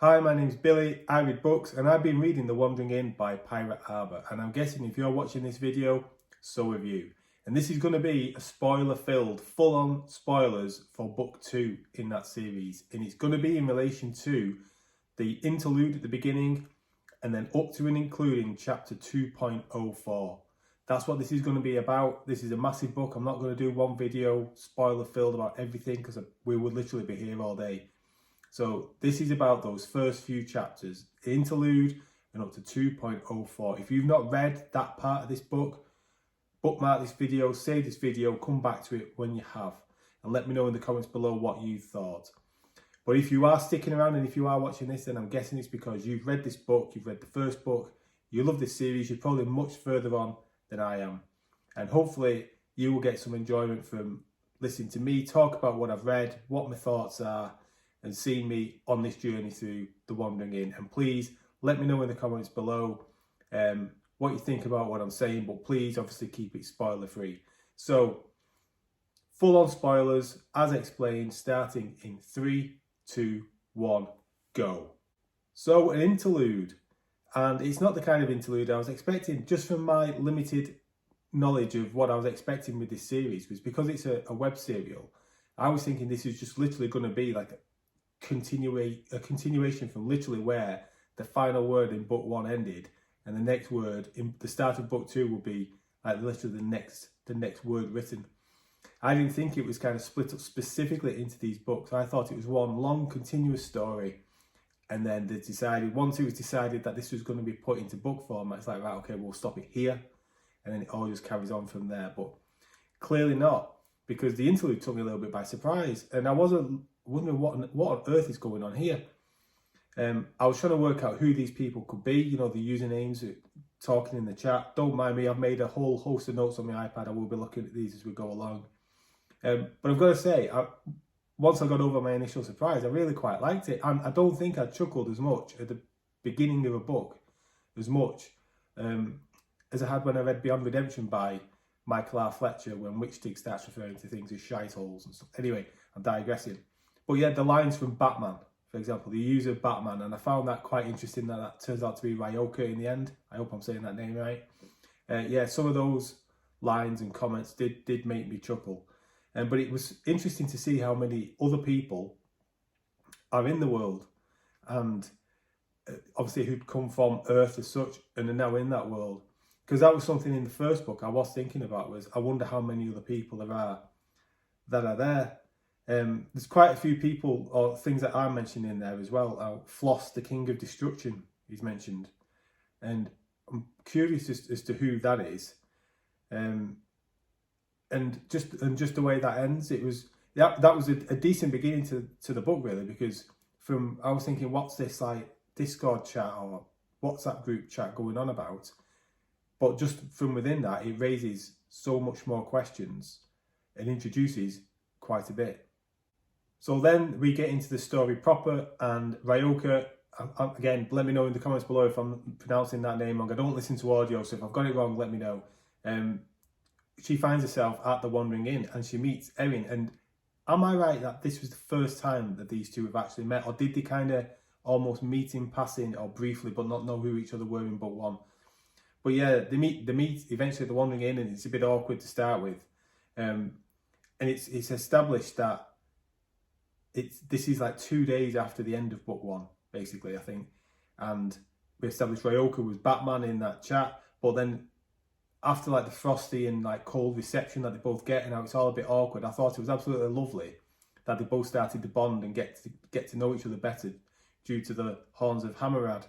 Hi, my name's Billy, I read books, and I've been reading The Wandering Inn by Pirate Harbour, and I'm guessing if you're watching this video, so have you. And this is going to be a spoiler-filled, full-on spoilers for book 2 in that series, and it's going to be in relation to the interlude at the beginning, and then up to and including chapter 2.04. That's what this is going to be about. This is a massive book. I'm not going to do one video spoiler-filled about everything because we would literally be here all day. So this is about those first few chapters, interlude and up to 2.04. If you've not read that part of this book, bookmark this video, save this video, come back to it when you have, and let me know in the comments below what you thought. But if you are sticking around and if you are watching this, then I'm guessing it's because you've read this book, you've read the first book, you love this series, you're probably much further on than I am. And hopefully you will get some enjoyment from listening to me talk about what I've read, what my thoughts are, and seeing me on this journey through The Wandering Inn. And please let me know in the comments below what you think about what I'm saying, but please obviously keep it spoiler free. So full on spoilers as explained, starting in 3, 2, 1, go. So an interlude, and it's not the kind of interlude I was expecting, just from my limited knowledge of what I was expecting with this series, was because it's a web serial. I was thinking this is just literally going to be like a continuation from literally where the final word in book 1 ended, and the next word in the start of book 2 will be like literally the next word written. I didn't think it was kind of split up specifically into these books. I thought it was one long continuous story, and then they decided, once it was decided that this was going to be put into book format, it's like, right, okay, we'll stop it here, and then it all just carries on from there. But clearly not, because the interlude took me a little bit by surprise, and I wasn't wondering what on earth is going on here. I was trying to work out who these people could be, you know, the usernames talking in the chat. Don't mind me, I've made a whole host of notes on my iPad. I will be looking at these as we go along. But I've got to say, once I got over my initial surprise, I really quite liked it. And I don't think I chuckled as much at the beginning of a book as much as I had when I read Beyond Redemption by Michael R. Fletcher, when Witchtig starts referring to things as shitholes and stuff. Anyway, I'm digressing. But yeah, the lines from Batman, for example, the use of Batman, and I found that quite interesting that turns out to be Ryoka in the end. I hope I'm saying that name right. Yeah, some of those lines and comments did make me chuckle. But it was interesting to see how many other people are in the world, and obviously who'd come from Earth as such and are now in that world. Because that was something in the first book I was thinking about, was I wonder how many other people there are that are there. There's quite a few people or things that I mentioned in there as well. Floss, the King of Destruction, is mentioned, and I'm curious as to who that is. And just the way that ends, it was that was a decent beginning to the book, really, because I was thinking, what's this like Discord chat or WhatsApp group chat going on about? But just from within that, it raises so much more questions and introduces quite a bit. So then we get into the story proper, and Ryoka, again, let me know in the comments below if I'm pronouncing that name wrong. I don't listen to audio, so if I've got it wrong, let me know. She finds herself at the Wandering Inn and she meets Erin. And am I right that this was the first time that these two have actually met, or did they kind of almost meet in passing or briefly, but not know who each other were in book 1? But yeah, they meet eventually at the Wandering Inn, and it's a bit awkward to start with. And it's established that this is like 2 days after the end of book 1, basically, I think. And we established Ryoka was Batman in that chat, but then after like the frosty and like cold reception that they both get, and now it's all a bit awkward, I thought it was absolutely lovely that they both started to bond and get to know each other better due to the Horns of Hammerad.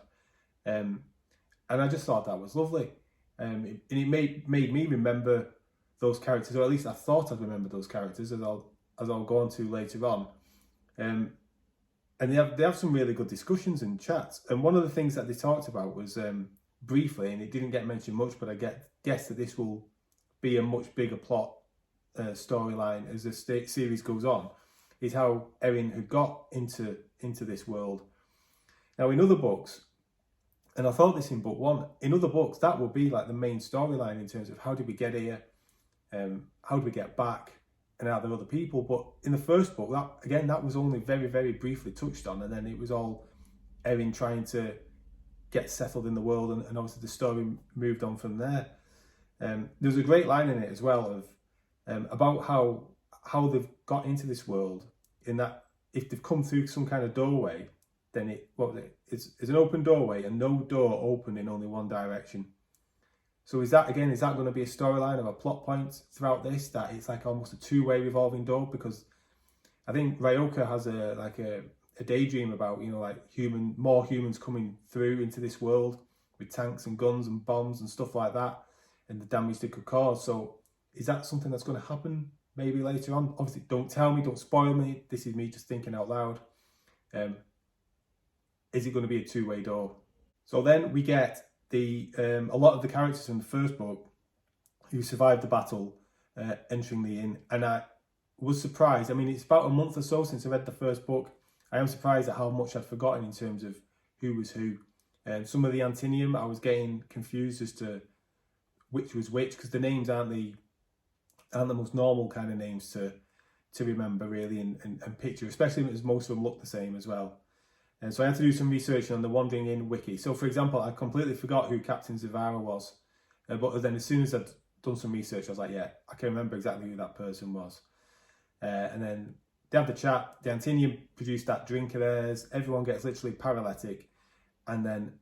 And I just thought that was lovely. And it made me remember those characters, or at least I thought I'd remember those characters, as I'll go on to later on. And they have some really good discussions and chats. And one of the things that they talked about was briefly, and it didn't get mentioned much, but I guess that this will be a much bigger plot storyline as the series goes on, is how Erin had got into this world. Now in other books, and I thought this in book 1, in other books that would be like the main storyline in terms of how did we get here, how did we get back, and are there other people? But in the first book, that was only very, very briefly touched on, and then it was all Erin trying to get settled in the world, and obviously the story moved on from there. There's a great line in it as well of about how they've got into this world, in that if they've come through some kind of doorway, then it's an open doorway and no door open in only one direction. So is that going to be a storyline or a plot point throughout this, that it's like almost a two-way revolving door? Because I think Ryoka has a daydream about, you know, like more humans coming through into this world with tanks and guns and bombs and stuff like that, and the damage they could cause. So is that something that's going to happen maybe later on? Obviously, don't tell me, don't spoil me. This is me just thinking out loud. Is it going to be a two-way door? So then we get a lot of the characters from the first book who survived the battle entering the inn, and I was surprised. I mean, it's about a month or so since I read the first book. I am surprised at how much I'd forgotten in terms of who was who. Some of the Antinium, I was getting confused as to which was which, because the names aren't the most normal kind of names to remember really and picture, especially as most of them look the same as well. And so I had to do some research on the Wandering Inn wiki. So for example, I completely forgot who Captain Zavara was, but then as soon as I'd done some research, I was like, yeah, I can remember exactly who that person was. And then they have the chat. The Antinium produced that drink of theirs. Everyone gets literally paralytic, and then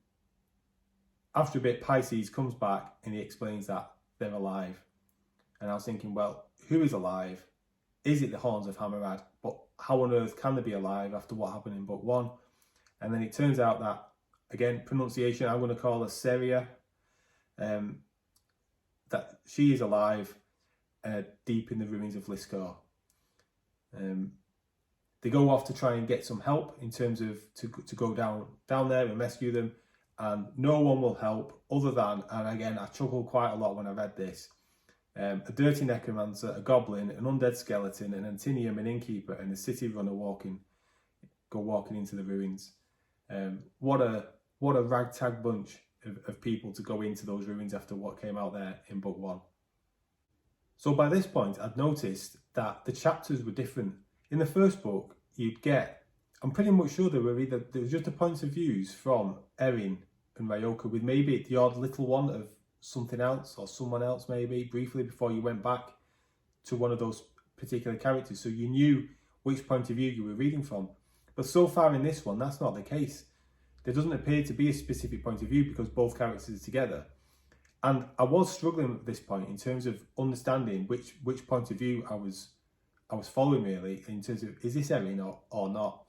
after a bit, Pisces comes back and he explains that they're alive. And I was thinking, well, who is alive? Is it the Horns of Hammerad? But how on earth can they be alive after what happened in book 1? And then it turns out that, again, pronunciation, I'm going to call her Seria, that she is alive deep in the ruins of Liscor. They go off to try and get some help in terms of to go down there and rescue them, and no one will help other than, and again, I chuckled quite a lot when I read this, a dirty necromancer, a goblin, an undead skeleton, an Antinium, an innkeeper, and a city runner go walking into the ruins. What a ragtag bunch of people to go into those ruins after what came out there in book 1. So by this point, I'd noticed that the chapters were different. In the first book, I'm pretty much sure there was just the points of views from Erin and Ryoka, with maybe the odd little one of something else or someone else maybe briefly before you went back to one of those particular characters, so you knew which point of view you were reading from. But so far in this one, that's not the case. There doesn't appear to be a specific point of view because both characters are together. And I was struggling at this point in terms of understanding which point of view I was following really, in terms of, is this Erin or not?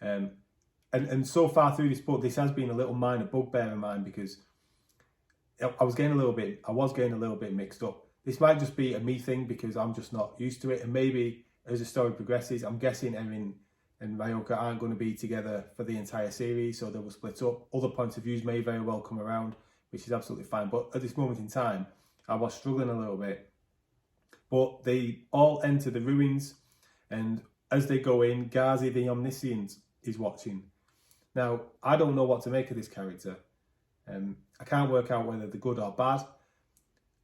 And so far through this book, this has been a little minor bugbear of mine, because I was getting a little bit mixed up. This might just be a me thing because I'm just not used to it, and maybe as the story progresses, I'm guessing Erin and Ryoka aren't going to be together for the entire series, so they will split up. Other points of views may very well come around, which is absolutely fine. But at this moment in time, I was struggling a little bit. But they all enter the ruins, and as they go in, Ghazi the Omniscient is watching. Now, I don't know what to make of this character. I can't work out whether they're good or bad.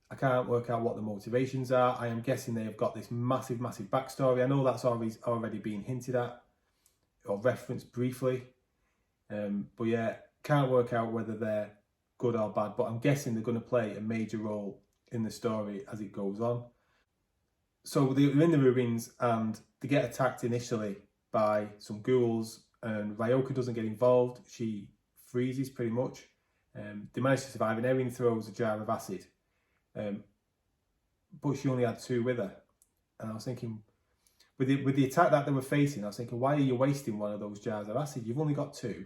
I can't work out what the motivations are. I am guessing they have got this massive backstory. I know that's already been hinted at or referenced briefly. But yeah, can't work out whether they're good or bad, but I'm guessing they're going to play a major role in the story as it goes on. So they're in the ruins and they get attacked initially by some ghouls, and Ryoka doesn't get involved. She freezes pretty much. They manage to survive, and Erin throws a jar of acid. But she only had 2 with her. And I was thinking, with the attack that they were facing, I was thinking, why are you wasting one of those jars of acid? You've only got 2.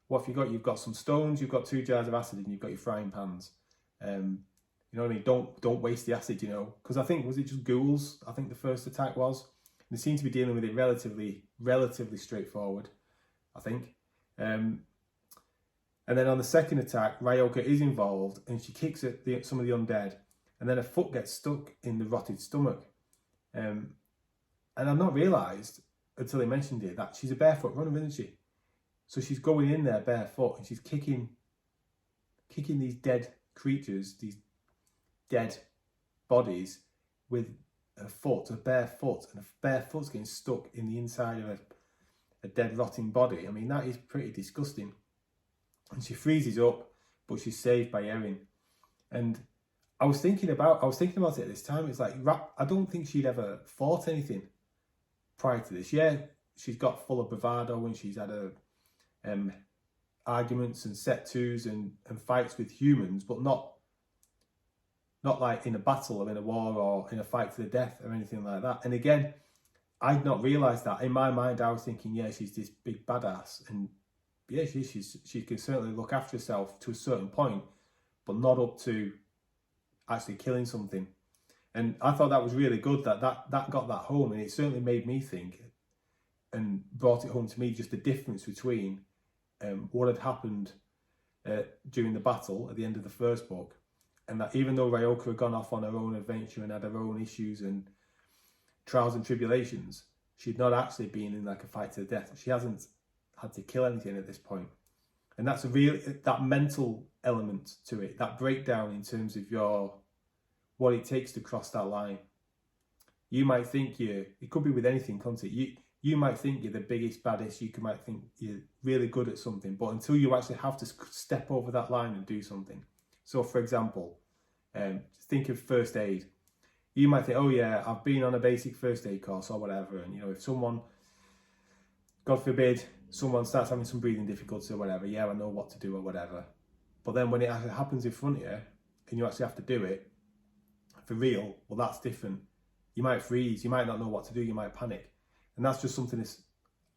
What have you got? You've got some stones, you've got 2 jars of acid, and you've got your frying pans. You know what I mean? Don't waste the acid, you know. Because I think, was it just ghouls? I think the first attack was. They seem to be dealing with it relatively straightforward, I think. And then on the second attack, Ryoka is involved, and she kicks at some of the undead, and then her foot gets stuck in the rotted stomach. And I've not realised until they mentioned it that she's a barefoot runner, isn't she? So she's going in there barefoot, and she's kicking these dead creatures, these dead bodies, with a bare foot, and a bare foot's getting stuck in the inside of a dead rotting body. I mean, that is pretty disgusting. and she freezes up, but she's saved by Erin. And I was thinking about it at this time. It's like, I don't think she'd ever fought anything prior to this. Yeah, she's got full of bravado and she's had arguments and set twos and fights with humans, but not like in a battle or in a war or in a fight to the death or anything like that. And again, I'd not realised that. In my mind, I was thinking, yeah, she's this big badass, and yeah, she can certainly look after herself to a certain point, but not up to actually killing something. And I thought that was really good that got that home, and it certainly made me think and brought it home to me, just the difference between what had happened during the battle at the end of the first book, and that even though Ryoka had gone off on her own adventure and had her own issues and trials and tribulations, she'd not actually been in like a fight to the death. She hasn't had to kill anything at this point. And that's that mental element to it, that breakdown in terms of what it takes to cross that line. You might think it could be with anything, can't it? You might think you're the biggest, baddest, you might think you're really good at something, but until you actually have to step over that line and do something. So for example, think of first aid. You might think, oh yeah, I've been on a basic first aid course or whatever, and if someone, God forbid, someone starts having some breathing difficulties or whatever, yeah, I know what to do or whatever. But then when it actually happens in front of you and you actually have to do it for real, well, that's different. You might freeze, you might not know what to do, you might panic. And that's just something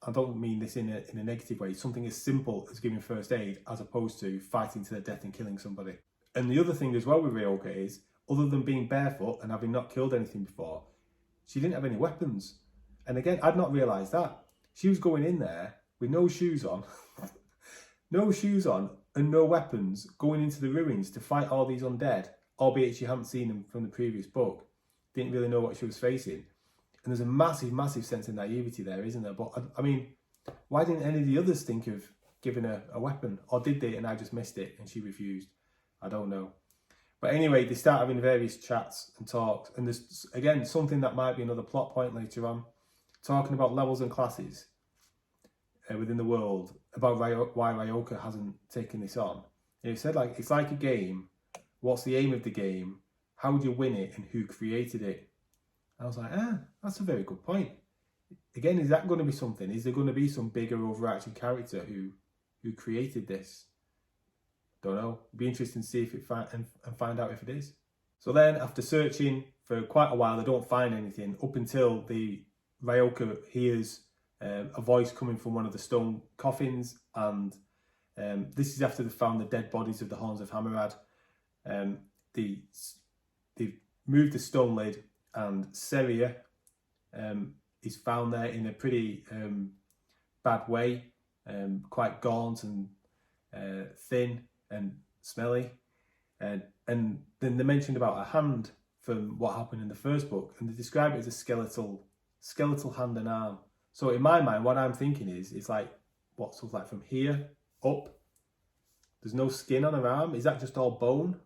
I don't mean this in a negative way, something as simple as giving first aid as opposed to fighting to the death and killing somebody. And the other thing as well with Ryoka is, other than being barefoot and having not killed anything before, she didn't have any weapons. And again, I'd not realised that. She was going in there with no shoes on, and no weapons, going into the ruins to fight all these undead, albeit she hadn't seen them from the previous book, didn't really know what she was facing. And there's a massive, massive sense of naivety there, isn't there? But I mean, why didn't any of the others think of giving her a weapon? Or did they and I just missed it and she refused? I don't know. But anyway, they start having various chats and talks. And there's, again, something that might be another plot point later on, talking about levels and classes within the world, about why Ryoka hasn't taken this on. And it said, like, it's like a game. What's the aim of the game? How would you win it? And who created it? I was like, that's a very good point. Again, is that going to be something? Is there going to be some bigger overarching character who created this? Don't know. It'd be interesting to see if it find out if it is. So then, after searching for quite a while, they don't find anything up until Ryoka hears a voice coming from one of the stone coffins, and this is after they found the dead bodies of the Horns of Hammerad. They've moved the stone lid, and Seria is found there in a pretty bad way, quite gaunt and thin and smelly, and then they mentioned about a hand from what happened in the first book, and they describe it as a skeletal hand and arm. So in my mind, what I'm thinking is, it's like, what, sort of like from here up, there's no skin on her arm. Is that just all bone?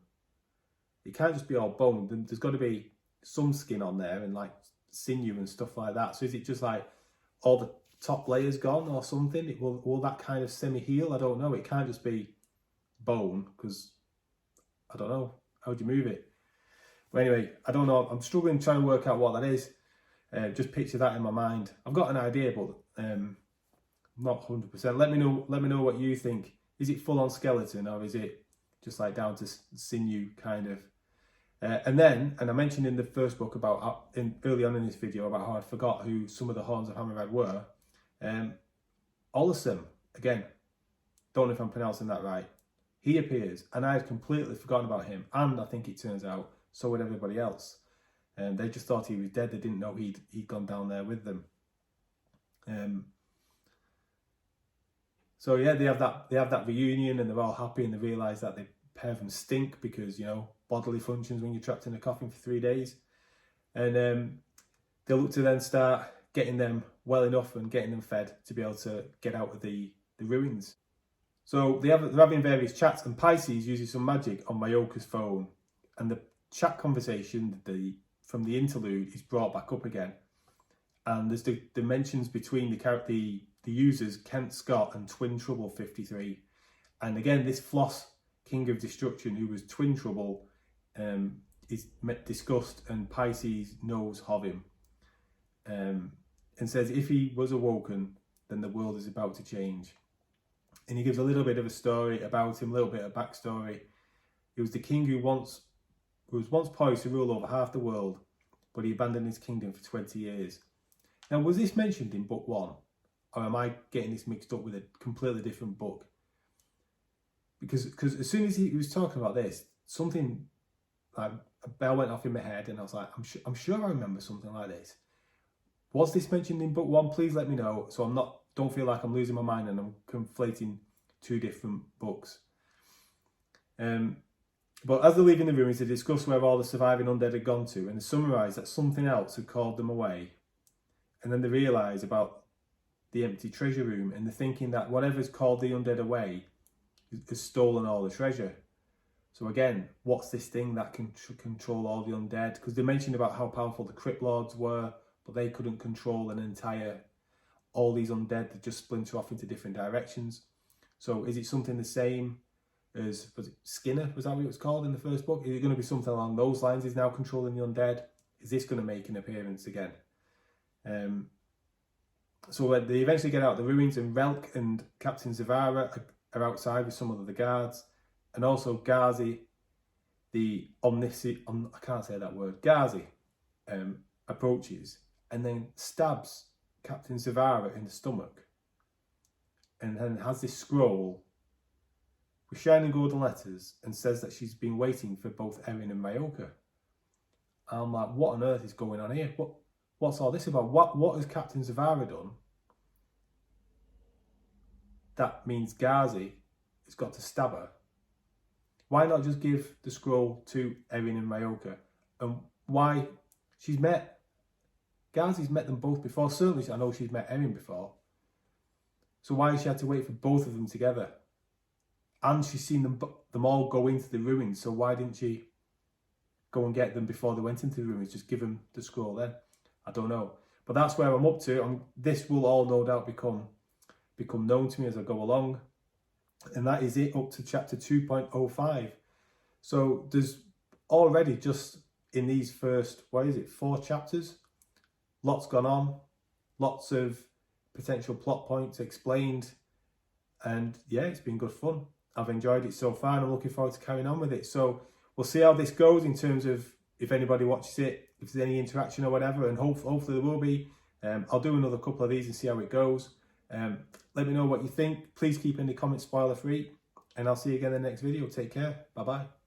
It can't just be all bone. There's got to be some skin on there and like sinew and stuff like that. So is it just like all the top layers gone or something? Will that kind of semi-heal? I don't know. It can't just be bone, because I don't know. How would you move it? But anyway, I don't know. I'm struggling trying to work out what that is. Just picture that in my mind. I've got an idea, but not 100%. Let me know what you think. Is it full on skeleton, or is it just like down to sinew kind of? And I mentioned in the first book about early on in this video about how I forgot who some of the Horns of Hammerad were. Olisem, again, don't know if I'm pronouncing that right. He appears, and I had completely forgotten about him. And I think it turns out so would everybody else. They just thought he was dead. They didn't know he'd gone down there with them. So yeah, they have that reunion, and they're all happy, and they realise that the pair of them stink because, bodily functions when you're trapped in a coffin for 3 days. And they look to then start getting them well enough and getting them fed to be able to get out of the ruins. So they're having various chats, and Pisces uses some magic on Ryoka's phone, and the chat conversation from the interlude is brought back up again. And there's the mentions between the users Kent Scott and Twin Trouble 53, And again, this Floss, King of Destruction, who was twin trouble, is discussed, and Pisces knows of him, and says if he was awoken, then the world is about to change. And he gives a little bit of a story about him, a little bit of backstory. He was the king who was once poised to rule over half the world, but he abandoned his kingdom for 20 years. Now, was this mentioned in book 1? Or am I getting this mixed up with a completely different book? Because as soon as he was talking about this, something like a bell went off in my head, and I was like, I'm sure I remember something like this. Was this mentioned in book 1? Please let me know, so don't feel like I'm losing my mind and I'm conflating two different books. But as they're leaving the ruins, they discuss where all the surviving undead had gone to, and they summarise that something else had called them away. And then they realise about the empty treasure room, and they're thinking that whatever's called the undead away has stolen all the treasure. So again, what's this thing that can control all the undead? Because they mentioned about how powerful the Crypt Lords were, but they couldn't control all these undead that just splinter off into different directions. So is it something the same as, was it Skinner? Was that what it was called in the first book? Is it going to be something along those lines? Is now controlling the undead? Is this going to make an appearance again? So they eventually get out the ruins, and Relk and Captain Zavara are outside with some of the guards, and also Ghazi, the omniscient, I can't say that word, Ghazi, approaches and then stabs Captain Zavara in the stomach, and then has this scroll with shining golden letters and says that she's been waiting for both Erin and Mayoka. I'm like, what on earth is going on here? What's all this about? What has Captain Zavara done? That means Ghazi has got to stab her. Why not just give the scroll to Erin and Mayoka? And why Ghazi's met them both before. Certainly I know she's met Erin before. So why has she had to wait for both of them together? And she's seen them all go into the ruins, so why didn't she go and get them before they went into the ruins? Just give them the scroll then. I don't know. But that's where I'm up to. This will all no doubt become known to me as I go along. And that is it up to chapter 2.05. So there's already, just in these first, 4 chapters, lots gone on, lots of potential plot points explained. And yeah, it's been good fun. I've enjoyed it so far, and I'm looking forward to carrying on with it. So we'll see how this goes in terms of if anybody watches it, if there's any interaction or whatever, and hopefully there will be. I'll do another couple of these and see how it goes. Let me know what you think. Please keep any comments spoiler free, and I'll see you again in the next video. Take care. Bye bye.